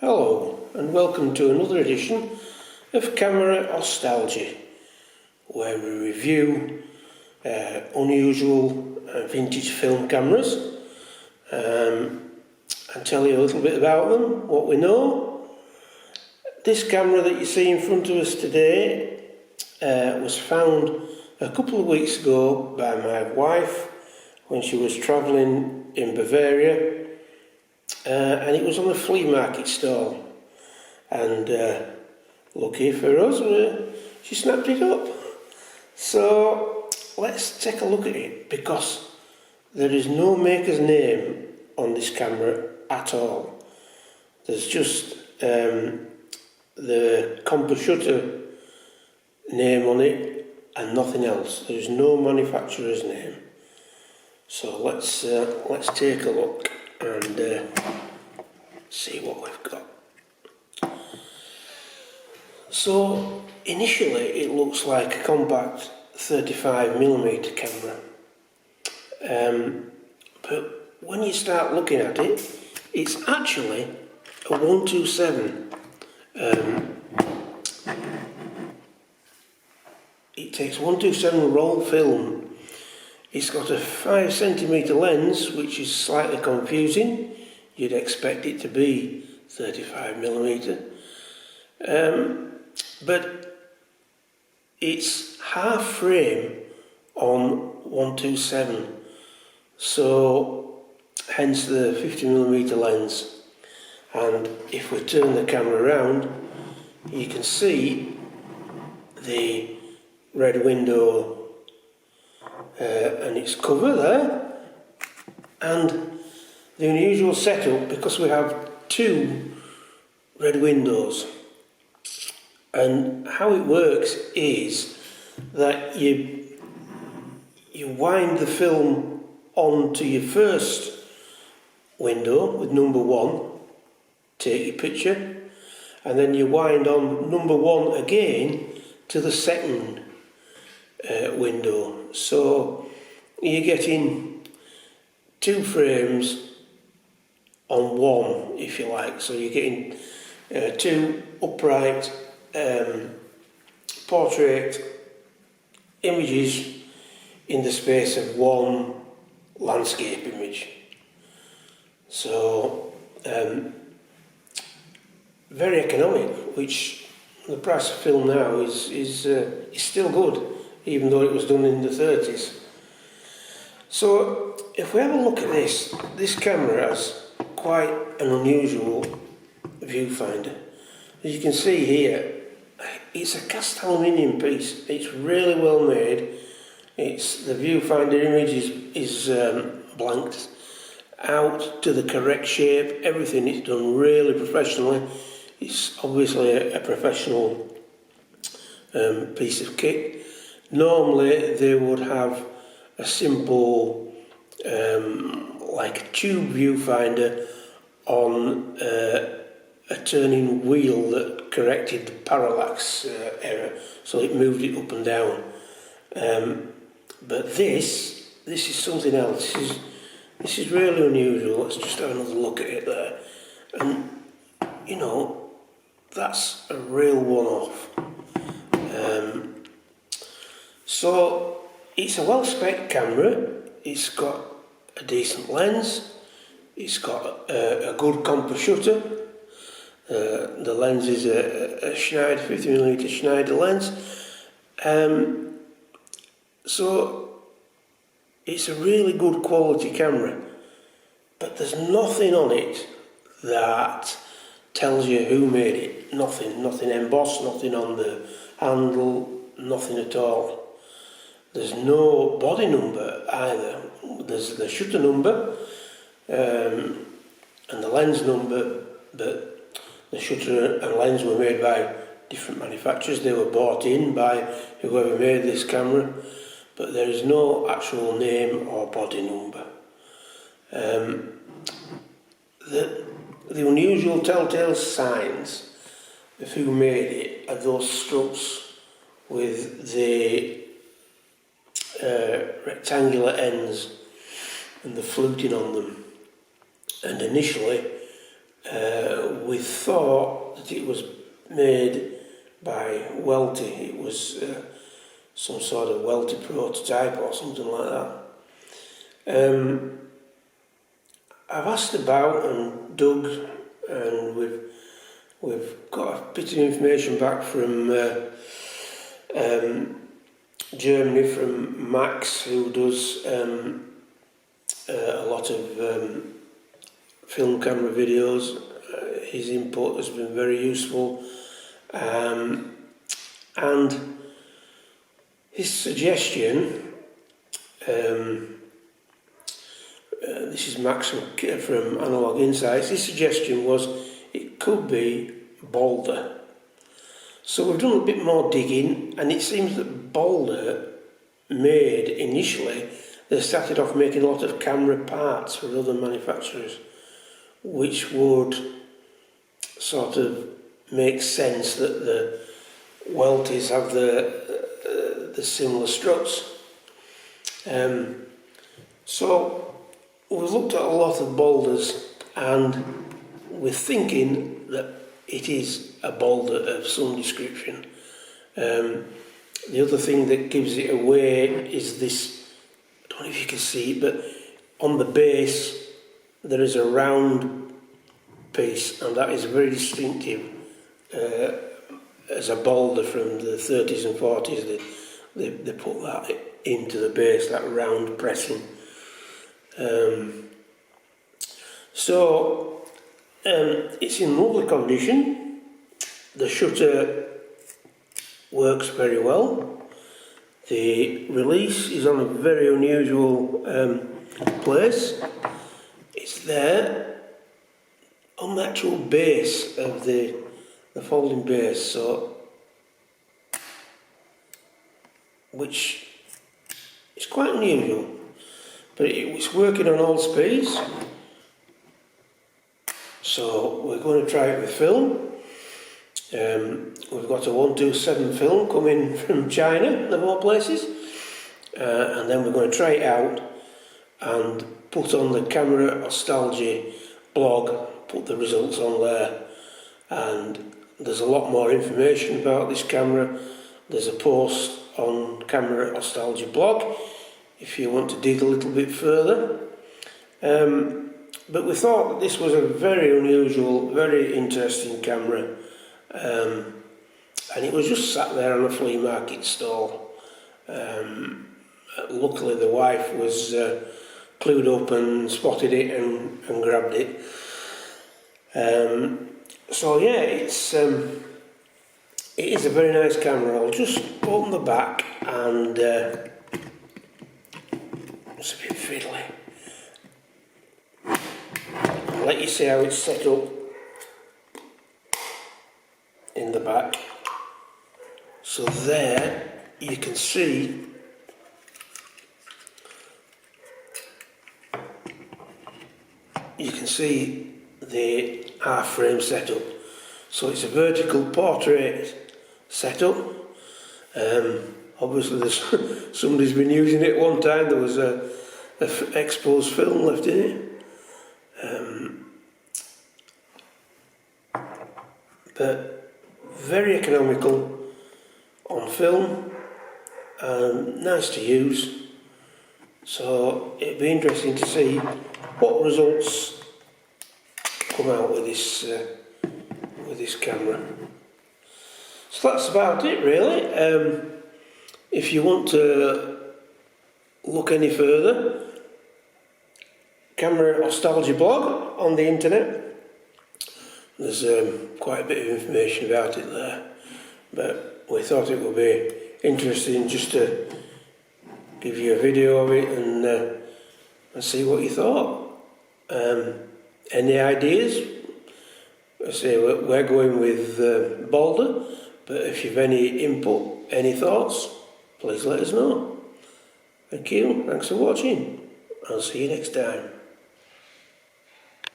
Hello and welcome to another edition of Camera Nostalgia, where we review unusual vintage film cameras and tell you a little bit about them, what we know. This camera that you see in front of us today was found a couple of weeks ago by my wife when she was travelling in Bavaria. And it was on a flea market stall, and lucky for us, she snapped it up. So let's take a look at it, because there is no maker's name on this camera at all. There's just the computer name on it and nothing else. There is no manufacturer's name. So let's take a look and see what we've got. So initially it looks like a compact 35mm camera, but when you start looking at it, it's actually a 127. It takes 127 roll film. It's got a 5cm lens, which is slightly confusing. You'd expect it to be 35mm. But it's half frame on 127. So, hence the 50mm lens. And if we turn the camera around, you can see the red window and its cover there, and the unusual setup, because we have two red windows. And how it works is that you wind the film onto your first window with number 1, take your picture, and then you wind on number 1 again to the second window. So you're getting 2 frames on 1, if you like. So you're getting 2 upright portrait images in the space of 1 landscape image. So very economic, which the price of film now is still good, even though it was done in the 30s. So if we have a look at this camera has quite an unusual viewfinder. As you can see here, it's a cast aluminium piece. It's really well made. The viewfinder image is blanked out to the correct shape. Everything is done really professionally. It's obviously a professional piece of kit. Normally they would have a simple like a tube viewfinder on a turning wheel that corrected the parallax error, so it moved it up and down. But this is something else. This is really unusual. Let's just have another look at it there, and you know, that's a real one-off. So it's a well-spec'd camera. It's got a decent lens. It's got a good computer. The lens is a Schneider 50mm Schneider lens. So it's a really good quality camera, but there's nothing on it that tells you who made it. Nothing embossed, nothing on the handle, nothing at all. There's no body number either. There's the shutter number and the lens number, but the shutter and lens were made by different manufacturers. They were bought in by whoever made this camera, but there is no actual name or body number. The unusual telltale signs of who made it are those struts with the rectangular ends and the fluting on them. And initially we thought that it was made by Welty. It was some sort of Welty prototype or something like that. I've asked about and dug, and we've got a bit of information back from Germany, from Max, who does a lot of film camera videos. His input has been very useful, and his suggestion, this is Max from Analog Insights, his suggestion was it could be boulder. So we've done a bit more digging, and it seems that boulder made initially, they started off making a lot of camera parts for other manufacturers, which would sort of make sense that the Welties have the similar struts. So we've looked at a lot of boulders, and we're thinking that it is a boulder of some description. The other thing that gives it away is this, I don't know if you can see it, but on the base there is a round piece, and that is very distinctive as a boulder from the 30s and 40s. They put that into the base, that round pressing. It's in lovely condition. The shutter works very well. The release is on a very unusual place. It's there on the actual base of the folding base, so which is quite unusual, but it's working on all speeds. So we're going to try it with film. We've got a 127 film coming from China, of all places, and then we're going to try it out and put on the Camera Nostalgia blog, put the results on there, and there's a lot more information about this camera. There's a post on Camera Nostalgia blog if you want to dig a little bit further. But we thought that this was a very unusual, very interesting camera, and it was just sat there on a flea market stall. Luckily the wife was clued up and spotted it and grabbed it. So yeah, it is a very nice camera. I'll just open the back, and it's a bit fiddly. I'll let you see how it's set up in the back. So there you can see the half frame setup. So it's a vertical portrait setup. Obviously somebody's been using it one time. There was a exposed film left in it. But very economical on film, nice to use. So it'd be interesting to see what results come out with this camera. So that's about it, really. If you want to look any further, Camera Nostalgia blog on the internet. There's quite a bit of information about it there, but we thought it would be interesting just to give you a video of it and see what you thought. Any ideas? I say we're going with boulder, but if you've any input, any thoughts, please let us know. Thank you, thanks for watching. I'll see you next time.